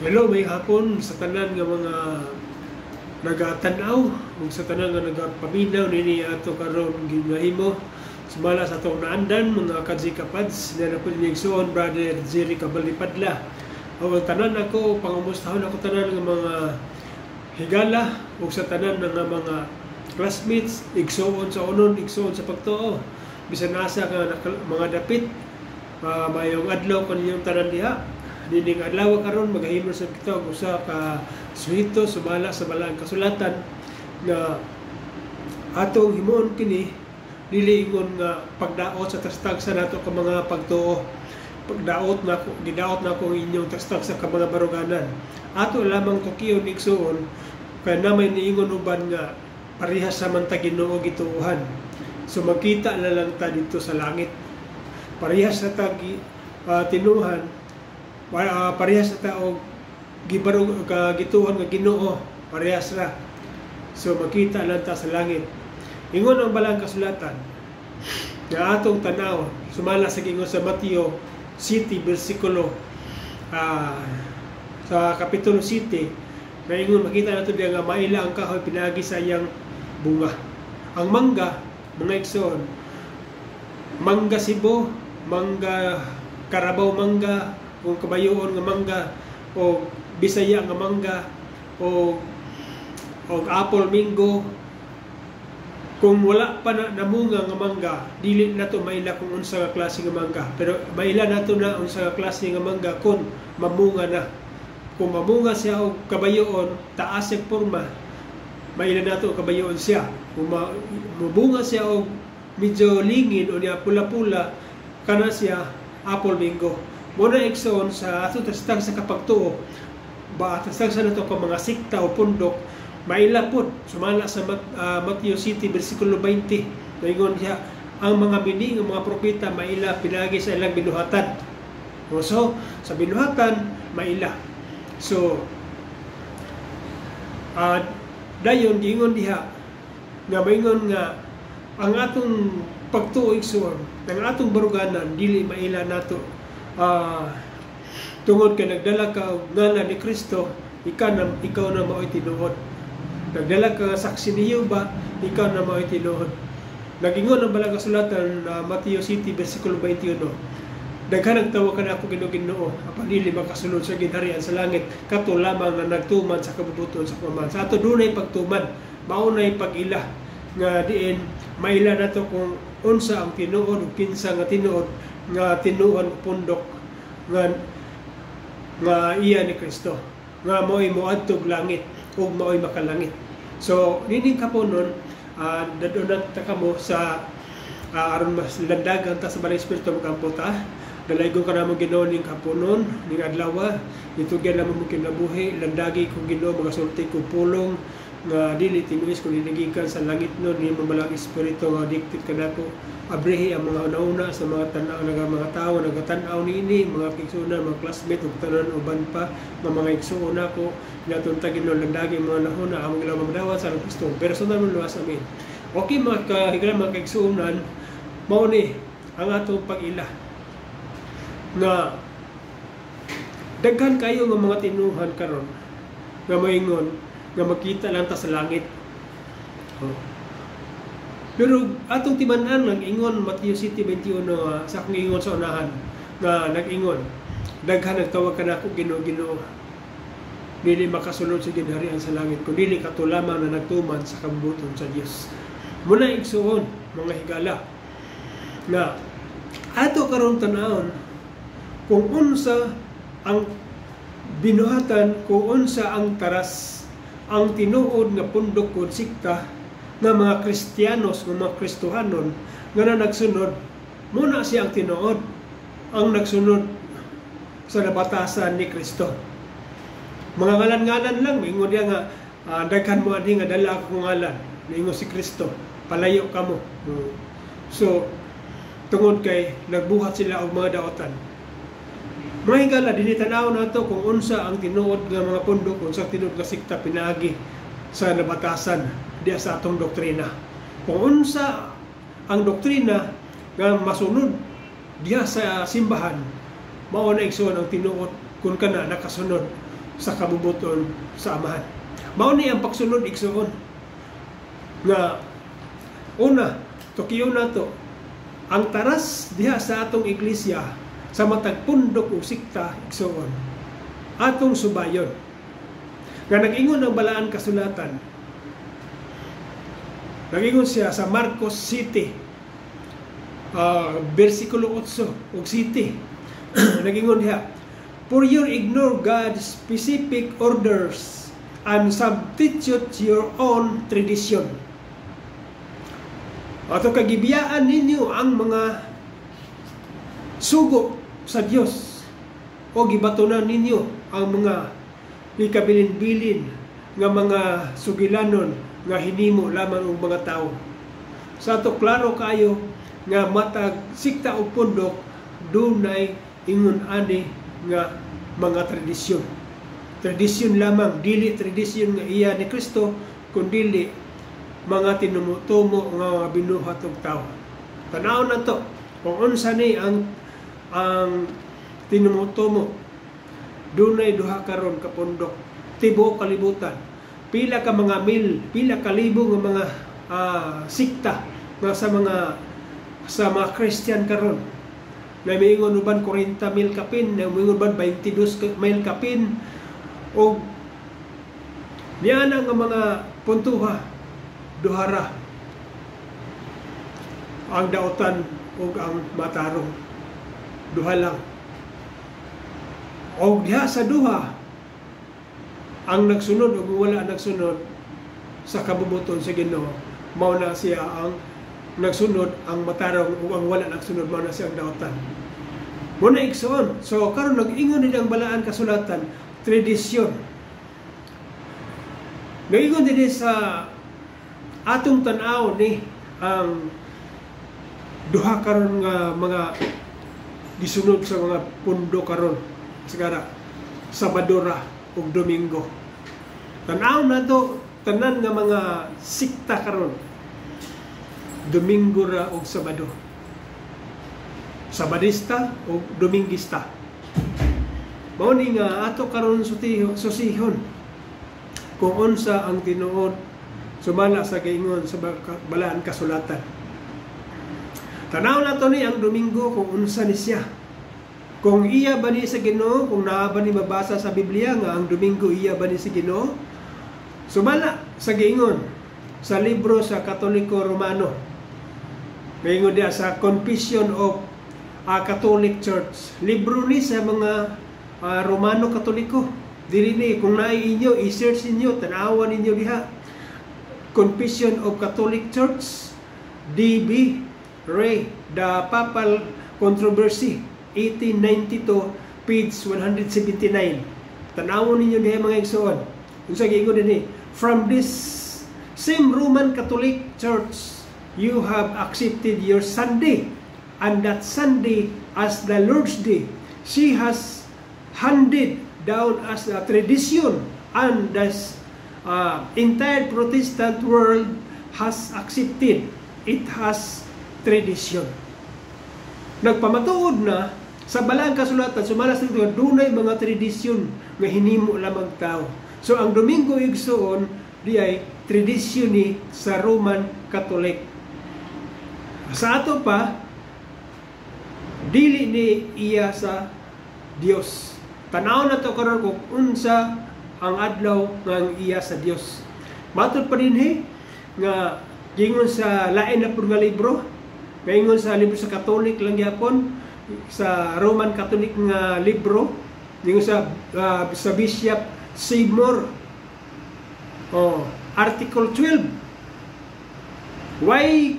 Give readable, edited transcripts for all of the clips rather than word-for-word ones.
Hello, may hapon sa tanan nga mga nagatanaw ug sa tanan nga nagapaminaw nini ato karon ginahimo sumala sa atong naandan mga kadzikapads na napulingsuon brother Jerry Kabalipadla. O tanan ako pangumustahon ako tanan nga mga higala ug sa tanan nga mga classmates igsuon sa unon igsuon sa pagtuo bisan nasa ka mga dapit mayong adlaw kaninyong tanan diha. Dining adlaw karon magahimo sa kita og usa ka suhito sumala sa balang kasulatan nga atong himuon kini dili ingon nga pagdaot sa tastag sa nato ka mga pagtuo. Pagdaot na ko gidaot na ko inyong tastag sa mga baruganan. Ato lamang tukiyon igsuon kay namay niingon uban nga parehas sa man ta Ginoo gituuhan. So magkita na lang ta dito sa langit. Parehas sa ta tinuhan parehas sa tao gibarog gituhan nga Ginoo parehas ra. So makita lang ta sa langit. Ingon ang balang kasulatan nga atong tanaw sumala sa gingon sa Mateo City versikulo sa kapitulo 7 na ingon makita nato diya nga maila ang kahoy pinagi sa iyang bunga. Ang mangga mga igsoon, mangga Cebu, mangga Carabao mangga, o kabayoon nga mangga, o Bisaya nga mangga, o apple mango. Kung wala pa na namunga nga mangga, dili nato maila kung unsa nga klase nga mangga. Pero maila nato na unsa nga klase nga mangga kung mamunga na. Kung mamunga siya og kabayoon, taas ang porma, maila nato kabayoon siya. Kung mabunga siya og medyo lingin o niya pula-pula, kana siya apple mango. Muna igsoon sa ato tastag sa kapagtuo ba tastag sa nato ka mga sikta o pundok maila pod sumala sa Mateo City versikulo 20 ingon diha ang mga bini ng mga propeta maila pinagi sa ilang binuhatan. So sa binuhatan maila. So dayon giingon diha nga maingon nga ang atong pagtuo igsoon ng atong baruganan dili maila nato tungod kay nagdala ka og ngalan ni Kristo, ikaw na mao'y tinuod. Nagdala ka saksi ni Jehova, ikaw na mao'y tinuod. Nagingon ang balang kasulatan Mateo City versikulo 21. Daghan tawa ka na ako Ginoo, apan dili makasulod sa ginharian sa langit, kato lamang na nagtuman sa kabubuton sa kuman. Sa ato dunay pagtuman, maunay pag-ila nga diin maila nato kung unsa ang tinuod ug kinsa nga tinuod nga tinuan pundok nga iya ni Kristo nga mo'y moadtog langit ug mo'y makalangit. So nining kaponon dadunat ta kamo sa aron mas landagan ta sa Balay Espiritu magampo ta. Dalaygon ka namo Ginoo ning kaponon ning adlaw itugyan namo mo kinabuhi landagi kung Ginoo magasulti ko pulong nga dili tinuis kung dinigikan sa langit no ni Balang Espiritu nga diktit kanako abrehi ang mga una sa mga tanaw mga tao nagatan-aw niini mga igsuonan mga classmate ug tanan uban pa mga igsuon ko natunta Ginoo landagi mga nahuna ang ilang magdawat sa Kristo personal mo luwas amin. Okay mga kahigala mga igsuonan mao ni ang atong pag-ila nga daghan kayo nga mga tinuhan karon nga moingon nga makita lang ta sa langit. Pero atong timan-an nag-ingon Mateo City 21 sa akong ingon sa unahan nga nag-ingon daghan nagtawag kanako Ginoo dili makasulod sa ginharian sa langit kun dili kato lamang na nagtuman sa kabubuton sa Dios. Muna igsuon mga higala na ato karon tan-awon kung unsa ang binuhatan, kung unsa ang taras ang tinuod nga pundok o sikta nga mga Kristiyanos, nga mga Kristohanon nga na nagsunod, muna siya ang tinuod ang nagsunod sa nabatasan ni Kristo. Mga ngalan-ngalan lang, ingon niya nga daghan mo adi nga dala akong ngalan, ingon si Kristo, palayo ka mo. So, tungod kay nagbuhat sila og mga daotan. Mga higala, dinitanaw na ito kung unsa ang tinuod ng mga pundok, unsa ang tinuod nga sikta pinagi sa nabatasan diya sa atong doktrina. Kung unsa ang doktrina nga masunod diya sa simbahan, mao na igsoon ang tinuod kung kana nakasunod sa kabubuton sa Amahan. Mao ni ang pagsunod igsoon nga una tukiyo nato ang taras diha sa atong iglesia sa matag pundok o sikta igsoon atong subayon nga nag-ingon ang balaan kasulatan. Nag-ingon siya sa Marcos 7 versikulo 8 ug 7. Nag-ingon diha, "For you ignore God's specific orders and substitute your own tradition." Ato kagibiyaan ninyo ang mga sugo sa Dios o gibatunan ninyo ang mga ikabilin-bilin nga mga sugilanon nga hinimo lamang og mga tao. Sa ato klaro kayo nga matag sikta o pundok dunay ingon ani nga mga tradisyon. Tradisyon lamang, dili tradisyon nga iya ni Kristo, kundi mga tinumutumo nga binuhat og tao. Tanaw na to kung unsa ni ang tinumutumo. Dunay duha karon ka pundok tibuok kalibutan. Pila ka mga pila ka libo nga mga sikta nga sa mga Christian karon. Na miingon uban 40,000 kapin, na miingon uban 22,000 kapin o niya nga mga puntuha duhara ang dautan o ang matarong duha lang o diha sa duha ang nagsunod o wala nagsunod sa kabubuton sa Ginoo mao na siya ang nagsunod, ang matarong o ang wala nagsunod mao na siya ang dautan. Muna igsoon. So karon nag-ingon nila ang balaan kasulatan, tradisyon. Nag-ingon din sa atong tan-aw ni ang duha karon nga mga gisunod sa mga pundo karon sigara Sabado ra ug Domingo. Tan-aw nato tanan nga mga sikta karon Domingo ra ug Sabado. Sabadista o Domingista. Mao ni nga ato karon susihon kung unsa ang tinuod sumala sa giingon sa balaan kasulatan. Tanaw na to ni ang Domingo kung unsa ni siya. Kung iya ba ni sa Ginoo, kung naa ba ni mabasa sa Biblia nga ang Domingo iya ba ni sa Ginoo? Sumala sa giingon sa libro sa Katoliko Romano. Giingon dia sa Confession of Catholic Church. Libro ni sa mga Romano Katoliko. Dili ni kung naay inyo i-search ninyo, tanawan ninyo diha. Confession of Catholic Church, D.B. Ray, The Papal Controversy, 1892, page 179. Tanawon ninyo diha mga igsoon. Unsa giingon dinhi? From this same Roman Catholic Church, you have accepted your Sunday, and that Sunday as the Lord's Day. She has handed down as a tradition, and thus entire Protestant world has accepted it has tradition. Nagpamatuod na sa balang kasulatan sumalas nito dunay mga tradisyon nga hinimo lamang tao. So ang Domingo igsoon diay tradisyon ni sa Roman Catholic. Sa ato pa dili ni iya sa Dios. Tanaw na to karon kung unsa ang adlaw ng iya sa Dios. Matod pa dinhi nga gingon sa lain na pud nga libro, gingon sa libro sa Catholic lang gyapon, sa Roman Catholic nga libro, gingon sa Bishop Seymour. Article 12. Why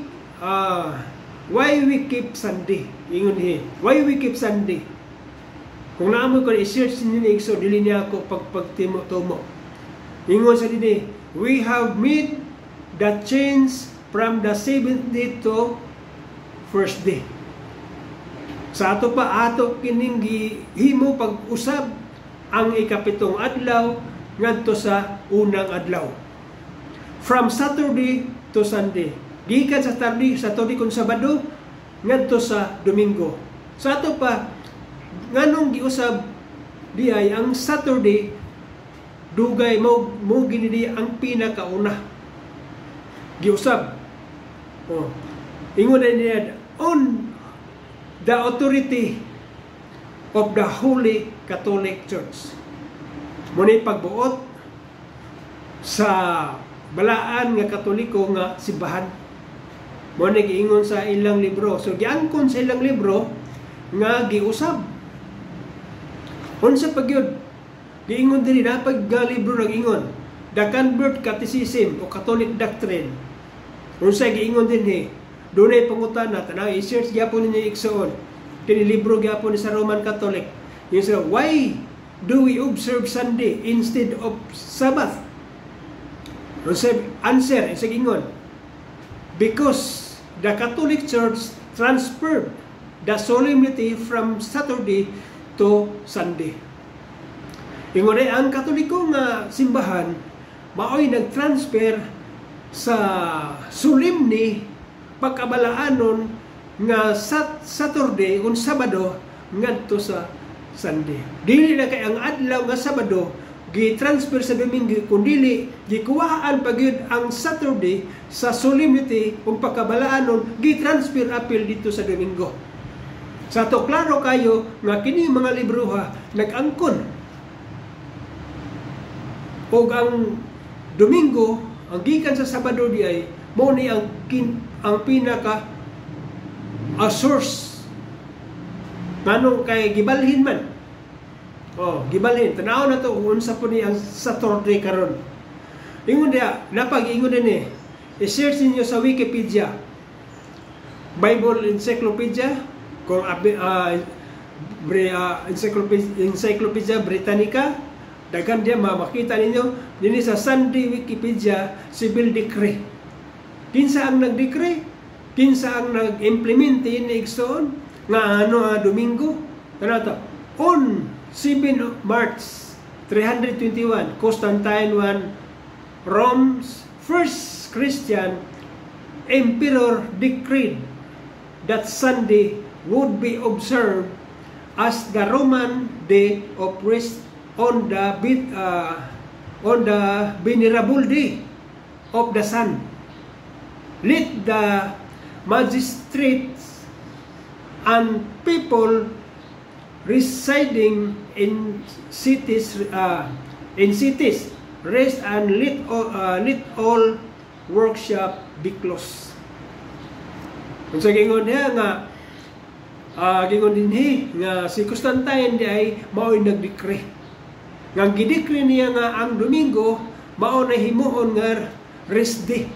we keep Sunday? Ingon niya. Why we keep Sunday? Kung naamoy ko i-search ninyo so dili niya ako pagtimo-tumo. Ingon sa dini, we have made the change from the 7th day to first day. Sa ato pa ato kining gihimo pag-usab ang ikapitong adlaw ngadto sa unang adlaw. From Saturday to Sunday. Gikan sa Saturday kun Sabado ngadto sa Domingo. Sa ato pa nganong giusab diay ang Saturday dugay mo gini ang pinakauna giusab. Ingon na niya on the authority of the Holy Catholic Church. Muna pagbuot sa balaan nga Katoliko nga simbahan. Muna giingon sa ilang libro. So giangkon sa ilang libro nga giusab. Unsa pagyud giingon diri na pag libro nag-ingon The Convert Catechism o Catholic Doctrine. Unsa giingon dinhi? Dunay pangutana tanaw i-search gyapon ninyo igsoon. Kini libro gyapon sa Roman Catholic. Yung sila, why do we observe Sunday instead of Sabbath? Answer, isa giingon. Because the Catholic Church transferred the solemnity from Saturday to Sunday. Ingon ay ang Katoliko nga simbahan maoy nag-transfer sa solemni pagkabalaanon nga Saturday o Sabado ngadto sa Sunday. Dili na kay ang adlaw nga Sabado gi-transfer sa Domingo, kundi gikuhaan pagyud ang Saturday sa solemnity o pagkabalaanon gi-transfer apil dito sa Domingo. Sa to klaro kayo nga kini mga libroha nag-angkon og ang Domingo ang gikan sa Sabado di ay mo ni ang pinaka source nganong kay gibalhin man. Gibalhin tanaw na to unsa po ni ang Saturday karon. Ingon dia napag-ingon ni i-search niyo sa Wikipedia, Bible Encyclopedia kung Encyclopedia Britannica. Dagan dia makita ninyo dinhi sa Sunday Wikipedia Civil Decree. Kinsa ang nag-decree? Kinsa ang nag-implement ini igsoon nga Domingo? Kanato on 7 March 321 Constantine I, Rome's first Christian emperor, decreed that Sunday would be observed as the Roman day of rest on the venerable day of the sun. Let the magistrates and people residing in cities rest and let all workshop be closed. Kung sa gingon niya nga gingon dinhi nga si Constantine di ay mao'y nag-decree. Nga gidikri niya nga ang Domingo mao na himuon nga rest day.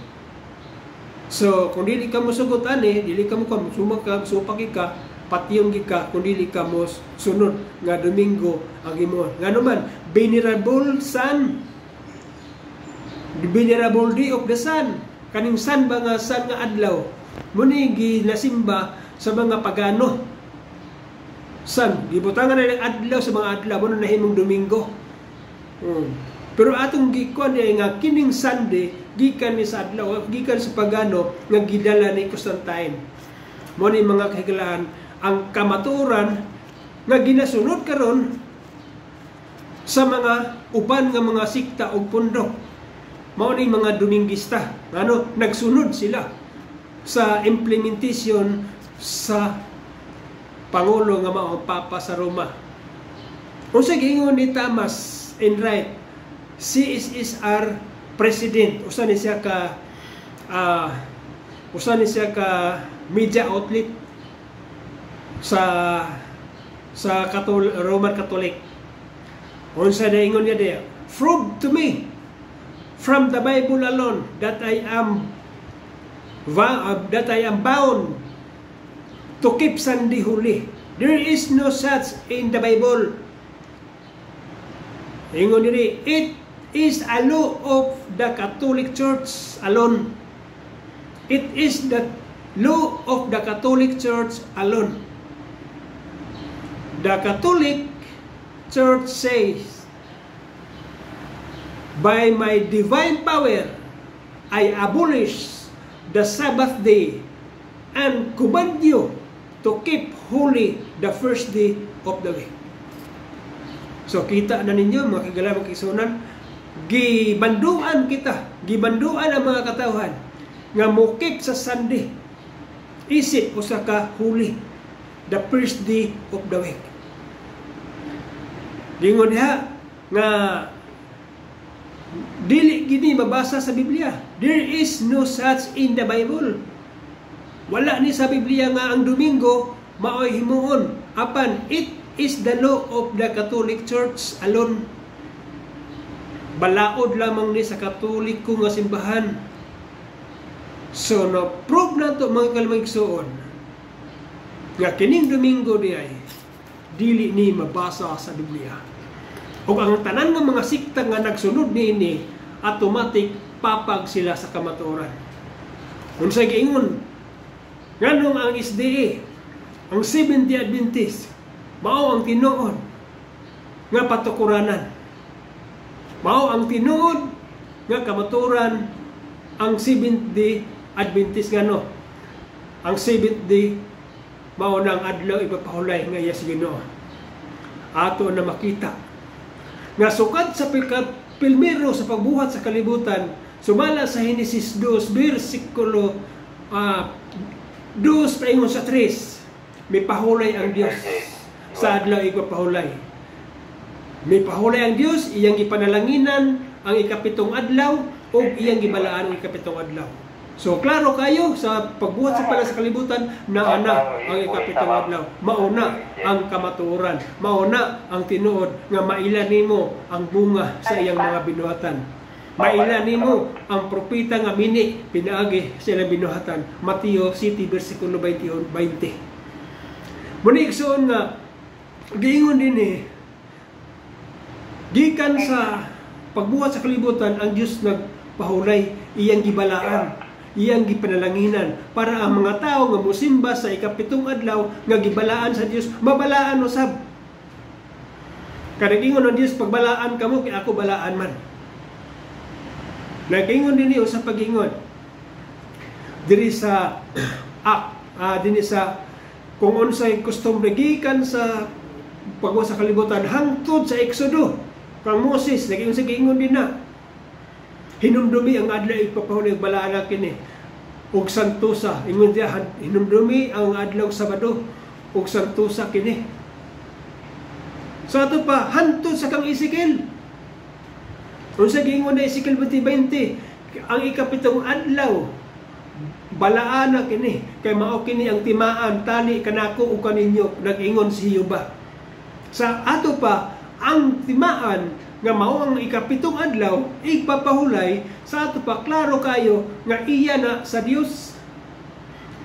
So kung dili ka mo sugot ani, dili ka mo supak ka, patiyong ka kung dili ka mo sunod nga Domingo ang himuon. Nga naman venerable sun, the venerable day of the sun, kaning sun ba nga sun nga adlaw muni ginasimba sa mga pagano. Sun gibutangan na ng adlaw sa mga adlaw mo na nahimong Domingo. Pero atong gikuan nga kining Sunday gikan ni sa adlaw, gikan sa pagano nga gidala ni Constantine. Mo ni mga kahigalaan ang kamaturan nga ginasunod karon sa mga uban nga mga sikta o pundok. Mao ni mga Domingista nagsunod sila sa implementation sa Pangulo nga mao Papa sa Roma. Unsa giingon ni Thomas Enright, CSSR President, usa ni siya ka media outlet sa Roman Catholic. Unsa na ingon niya diya? Prove to me from the Bible alone that I am bound to keep Sunday holy. There is no such in the Bible. Ingon diri, it is a law of the Catholic Church alone. It is the law of the Catholic Church alone. The Catholic Church says, by my divine power, I abolish the Sabbath day and command you to keep holy the first day of the week. So kita na ninyo mga kagalang magkisunan, gibanduan kita, gibanduan ang mga katawhan nga mukip sa Sunday isip usa ka huli, the first day of the week. Gingon diha nga dili gini mabasa sa Biblia. There is no such in the Bible. Wala ni sa Biblia nga ang Domingo maoy himuon, apan it is the law of the Catholic Church alone. Balaod lamang ni sa Katoliko nga simbahan. So, na-prove na ito mga kalamigsoon nga kining Domingo di ay dili ni mabasa sa Biblia. O ang tanan ng mga sikta nga nagsunod niini, automatic papag sila sa kamatuoran. Kung sa giingon, nganong ang SDA, ang Seventh-day Adventist, mao ang tinuod nga patukuranan. Mao ang tinuod nga kamatuoran ang Seventh-day Adventist nga no. Ang Seventh Day mao nang adlaw ipapahulay nga iya si Ginoo. Ato na makita nga sukad sa pilmero sa pagbuhat sa kalibutan, sumala sa Henesis 2 bersikulo 2 paingon sa 3, may pahulay ang Dios sa adlaw ipapahulay. May pahulay ang Dios, iyang ipanalanginan ang ikapitong adlaw o iyang gibalaan ang ikapitong adlaw. So, klaro kayo sa pagbuhat sa pala sa kalibutan na ang ikapitong adlaw. Mauna ang kamatuoran. Mauna ang tinuod nga mailan nimo ang bunga sa iyang mga binuhatan. Mailan nimo ang propeta nga mini pinaagi sa ilang binuhatan. Mateo City versikulo 20. Muna igsoon nga giingon din gikan sa pagbuhat sa kalibutan ang Dios nagpahulay, iyang gibalaan, iyang gipanalanginan para ang mga tao nga mosimba sa ikapitong adlaw nga gibalaan sa Dios mabalaan usab. Kanang ingon ng Dios, pagbalaan kamo kay ako balaan man. Nag-ingon din sa pag-ingon diri sa dinhi sa kung unsay customary gikan sa pagbuhat sa kalibutan hangtod sa Exodo kang Moses nag-ingon sa giingon din na hinumdumi ang adlaw ipapahulay balaan na kini ug santusa. Ingon diya hinumdumi ang adlaw Sabado ug santusa kini. Sa ato pa hantod sa kang Ezekiel. Unsa giingon na Ezekiel 20:20, ang ikapitong adlaw balaan na kini kay mao kini ang timaan tali kanako ug kaninyo, nag-ingon si Jehova. Sa ato pa ang timaan nga mao ang ikapitong adlaw ipapahulay sa ato pa klaro kayo nga iya na sa Dios.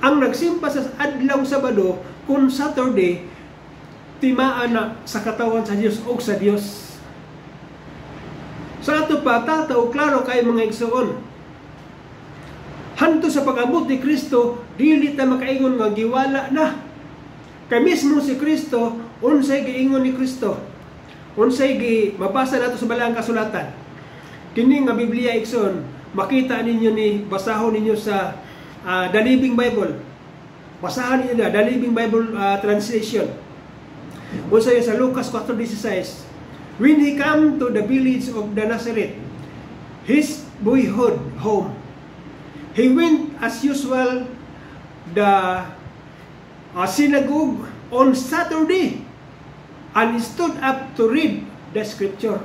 Ang nagsimpa sa adlaw Sabado kun Saturday timaan na sa katawan sa Dios o sa Dios. Sa ato pa tataw klaro kayo mga igsoon. Hanto sa pag-abot ni Kristo dili ta makaingon nga giwala na. Kay mismo si Kristo unsay giingon ni Kristo. Unsay mabasa nato sa Balang Kasulatan. Kini nga Biblia igsoon, makita ninyo ni basahon ninyo sa The Living Bible. Basahan ninyo na The Living Bible translation. Unsay sa Lucas 4:16. When he came to the village of the Nazareth, his boyhood home, he went as usual the synagogue on Saturday and stood up to read the scripture.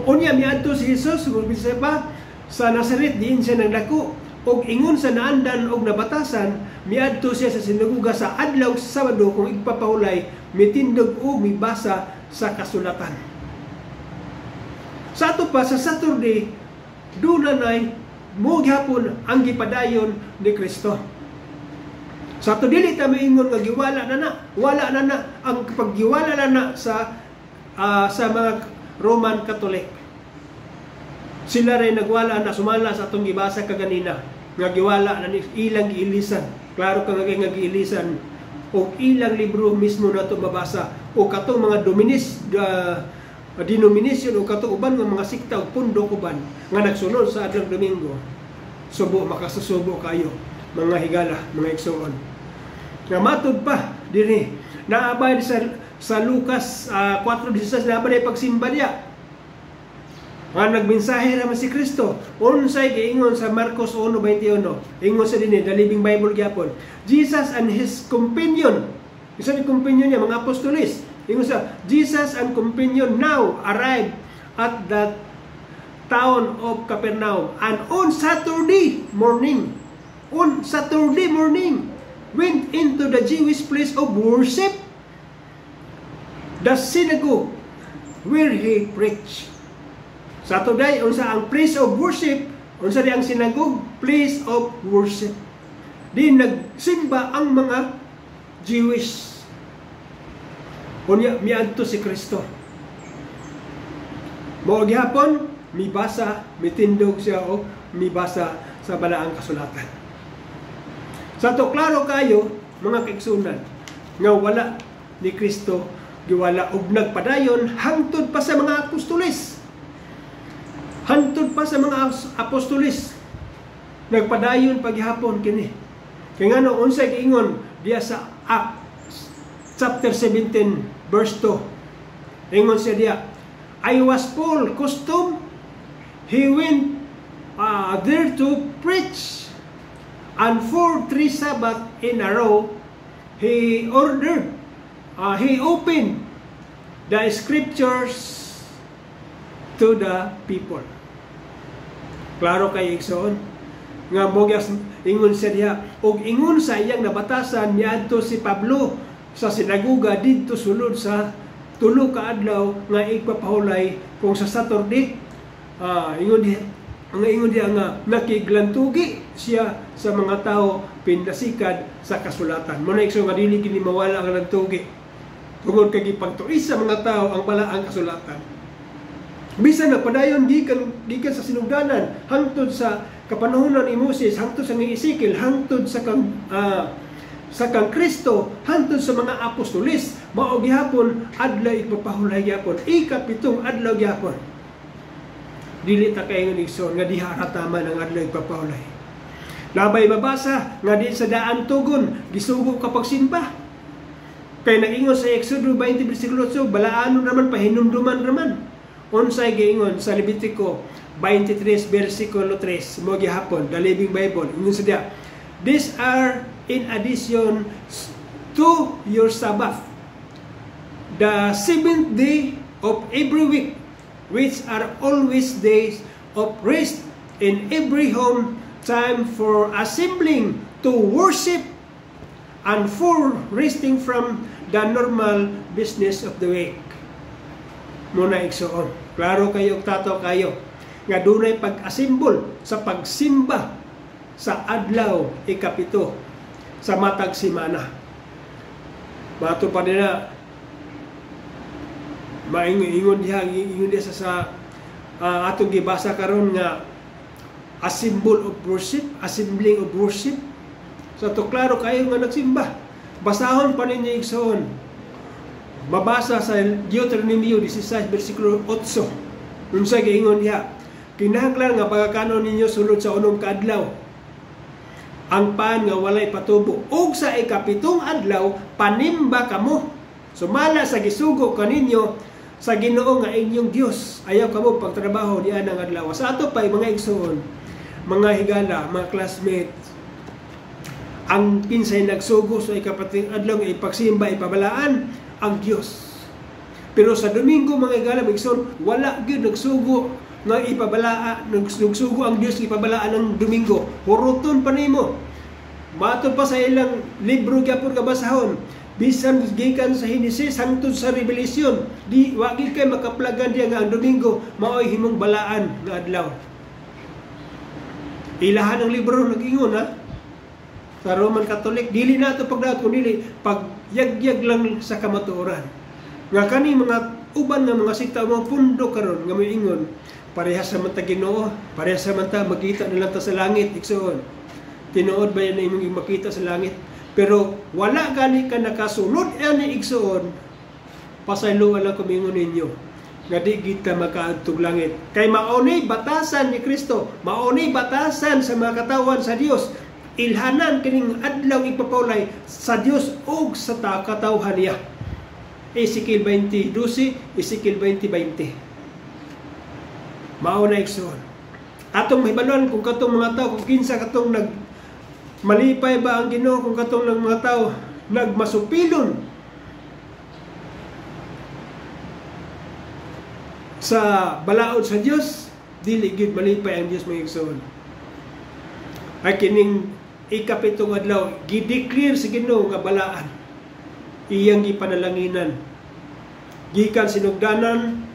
Unya miadto si Jesus gurbisa pa sa Nazareth diin siya nagdako og ingon sa naandan og nabatasan miadto siya sa sinagoga sa adlaw Sabado kung ipapahulay mitindog og mibasa sa kasulatan. Sa ato pa sa Saturday dunay mo gyapon ang gipadayon ni Kristo. Sa ato dili ta maingon nga giwala wala na ang paggiwala na sa mga Roman Catholic. Sila rin nagwala na sumala sa atong gibasa kaganina nga giwala na ilang giilisan. Klaro ka nga giilisan o ilang libro mismo nato mabasa o katong mga denomination o katong uban nga mga sikta o pundok uban nga nagsunod sa adlaw Domingo. Subo makasusubo kayo mga higala, mga igsoon. Nga matod pa diri naabay sa Lucas 4:16 naabay pagsimba niya Nga nagmensahe naman si Kristo. Unsay giingon sa Marcos 1:21. Ingon sa dinhi, the Living Bible gyapon. Jesus and his companion. Isa ni companion niya mga apostoles. Ingon sa Jesus and companion now arrived at the town of Capernaum, and on Saturday morning went into the Jewish place of worship, the synagogue where he preached. Saturday, unsa ang place of worship, unsa di ang synagogue, place of worship. Di nagsimba ang mga Jewish. Unya miadto si Kristo. Mao gihapon, mibasa, mitindog siya o mibasa sa balaang kasulatan. Sa to klaro kayo, mga kaigsunan, nga wala ni Kristo giwala og nagpadayon hangtod pa sa mga apostoles. Hantod pa sa mga apostoles, nagpadayon paghihapon kini. Kaya nga no, unsay giingon diya sa Acts chapter 17 verse 2. Ingon siya diya, I was Paul custom, he went there to preach, and for 3 Sabbath in a row, he opened the scriptures to the people. Klaro kay igsoon nga mogyas ingon siya diha, og ingon sa iyang nabatasan miadto si Pablo sa sinaguga didto sulod sa 3 ka adlaw nga igpapahulay kung sa Saturday. Ingon diha nga nakiglantugi siya sa mga tao pindasikad sa kasulatan. Mo na igsoon nga dili kini mawala ang lantugi tungod kay gipagtuis sa mga tao ang balaang kasulatan. Bisan nagpadayon gikan sa sinugdanan hangtod sa kapanahonan ni Moses, hangtod sa Ezekiel, hangtod sa kang Kristo, hangtod sa mga apostoles, mao gihapon adlaw ipapahulay gyapon, ikapitong adlaw gyapon. Dili ta kay igsoon nga diha rataman ang adlaw ipapahulay. Labay mabasa nga di sa daan tugon gisugo kapag simba. Kay nagingon sa Exodus 20 bersikulo 8, balaano naman pahinumduman naman. Unsay giingon sa Levitico 23 versikulo 3 mo gihapon, the Living Bible. Ingon sa diya, these are in addition to your Sabbath, the 7th day of every week, which are always days of rest in every home, time for assembling to worship and for resting from the normal business of the week. Muna igsoon. Klaro kayo, tato kayo, nga dunay pag-asimbol sa pagsimba sa adlaw ikapito sa matag simana. Mato pa nila, maingon diha sa atong gibasa karon nga a symbol of worship, assembling of worship. So to klaro kayo nga nagsimba. Basahon pa ninyo igsoon. Mabasa sa Deuteronomio 16 versikulo 8. Unsay giingon diha, kinahanglan nga pagkakanon ninyo sulod sa unom ka adlaw ang pan nga walay patubo, ug sa ikapitong adlaw panimba kamo. Sumala sa gisugo kaninyo sa Ginoo nga inyong Dios. Ayaw kamo pagtrabaho diyan ang adlaw. Sa ato pa mga igsoon, mga higala, mga classmates, ang pinsay nagsugo sa ikapating adlaw nga ipagsimba, ipabalaan ang Dios. Pero sa Domingo mga higala, mga igsoon, wala gyud nagsugo nga ipabalaa, nagsugo ang Dios ipabalaan ng Domingo. Huruton pa nimo. Mato pa sa ilang libro gyapon nga basahon. Bisan gikan sa Henesis hangtod sa Revelation, di wa gid kay makaplagan diya nga ang Domingo maoy himong balaan nga adlaw. Ilahan ang libro nag-ingon ha. Sa Roman Catholic, dili nato pagdaot kun dili pagyagyag lang sa kamatuoran. Nga kani mga uban nga mga sikta mga pundo karon nga moingon parehas sa mata Ginoo, parehas sa mata magkita na lang ta sa langit igsoon. Tinuod ba yan na imong makita sa langit? Pero wala gani ka nakasunod ani igsoon, pasayloan lang kumingon ninyo nga di kita makaadtog langit. Kay maunay batasan ni Kristo, maunay batasan sa mga katawan sa Dios. Ilhanan kining adlaw ipapawlay sa Dios ug sa katawhan niya. Ezekiel 20:12, Ezekiel 20:20. Mao na igsoon. Atong mahibalon kung katong mga tao, kung kinsa katong malipay ba ang Ginoo, kung katong ng mga tao nagmasupilon sa balaod sa Dios, dili gid malipay ang Dios mga igsoon. Ay kining ikapitong adlaw gi-declare sa Ginoo nga balaan, iyang gipanalanginan gikan sinugdanan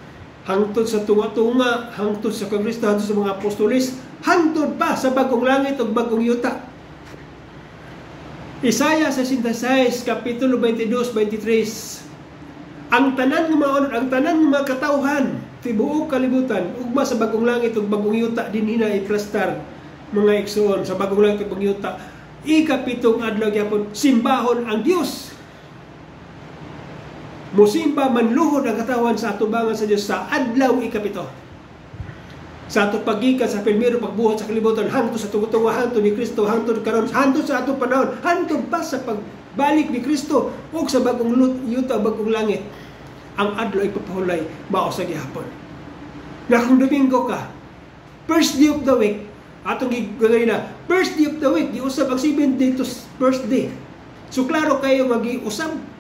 hangtod sa tunga-tunga, hangtod sa Kagristo, hangtod sa mga apostolis, hangtod pa sa bagong langit ug bagong yuta. Isaiah 66 kapitulo 22-23. Ang tanan nga maunod, ang tanan nga mga katawhan tibuok kalibutan ugma sa bagong langit ug bagong yuta dinhi na iplastar mga igsoon sa bagong langit ug bagong yuta. Ikapitong adlaw gyapon simbahon ang Dios. Musimba manluhod ang katawan sa atubangan sa Dios sa adlaw ikapito. Sa ato pagikan sa primero pagbuhat sa kalibutan hangtod sa tungo-tungo hangtod ni Kristo, hangtod karon, hangtod sa atong panahon, hangtod pa sa pagbalik ni Kristo ug sa bagong yuta, bagong langit. Ang adlaw ipapahulay mao sa gihapon. Na kung Domingo ka, first day of the week, atong gigawin na, first day of the week, giusab ang 7 day to first day. So klaro kayo mag-iusab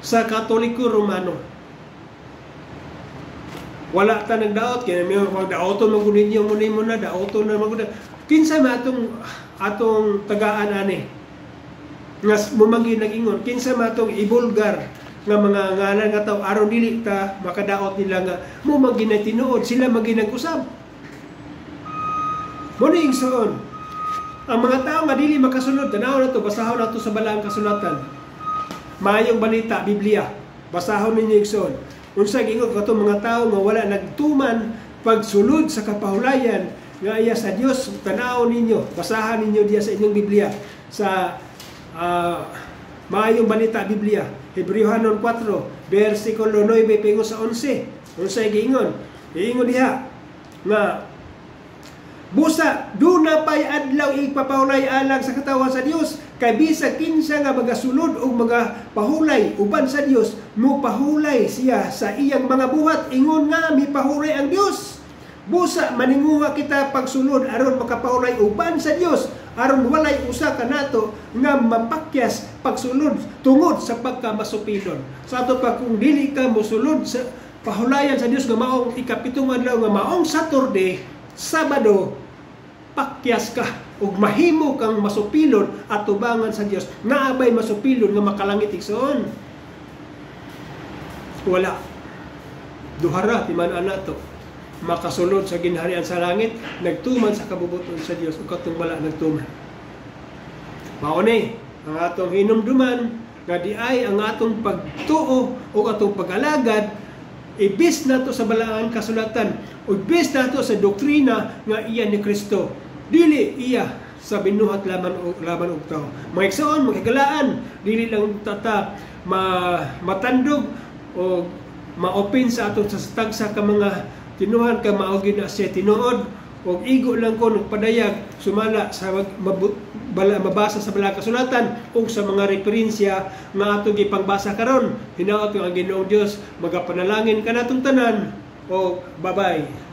sa Katoliko Romano. Wala ta nagdaot kaya may daoton man gud ninyo mo na daoton na magud. Kinsa ma atong tagaan ani nga mumangin nag-ingon, kinsa ma atong ibulgar nga mga ngalan nga tawo aron dili ta makadaot nila nga mumangin na tinuod sila maginag-usab. Mo ni igsoon ang mga tawo nga dili makasunod, tanaw na to, basahon nato sa balaang kasulatan. Maayong balita, Biblia. Basahon ninyo igsoon. Unsa giingon katong mga tao nga wala nagtuman pagsulod sa kapahulayan nga iya sa Dios, tanaw ninyo, basahan ninyo diya sa inyong Biblia sa Maayong balita Biblia, Hebrewhanon 4 versikulo 9 pingo sa 11. Unsa giingon? Giingon diha nga busa duna pay adlaw ipapahulay alang sa katawan sa Dios kay bisag kinsa nga magasulod o magapahulay uban sa Dios mo pahulay siya sa iyang mga buhat ingon nga mipahulay ang Dios. Busa maninguha kita pagsulod aron makapahulay uban sa Dios aron walay usa ka nato nga mapakyas pagsulod tungod sa pagkamasupilon. Sa ato pa kung dili ka mosulod sa pahulayan sa Dios nga maong ikapitong adlaw nga maong Saturday, Sabado, pakyas ka ug mahimo kang masupilon at tubangan sa Dios. Naabay masupilon nga makalangit igsoon. Wala. Duhara timan anato makasulod sa ginharian sa langit, nagtuman sa kabubuton sa Dios ug katong wala nagtuman. Mao ni ang atong hinumduman nga di ay ang atong pagtuo o atong pag-alagad ibis nato sa balaang kasulatan o ibis nato sa doktrina nga iya ni Kristo, dili iya sa binuhat laban og tao. Maigsoon, magigalaan, dili lang tata matandog o ma-open sa atong tagsa ka mga tinuhan ka maugid na siya tinuod o igo lang ko nagpadayag sumala sa mabasa sa balaang kasulatan o sa mga referensya nga atong gipangbasa karon. Hinaot ang Ginoong Dios, magapanalangin ka natong tanan o bye-bye.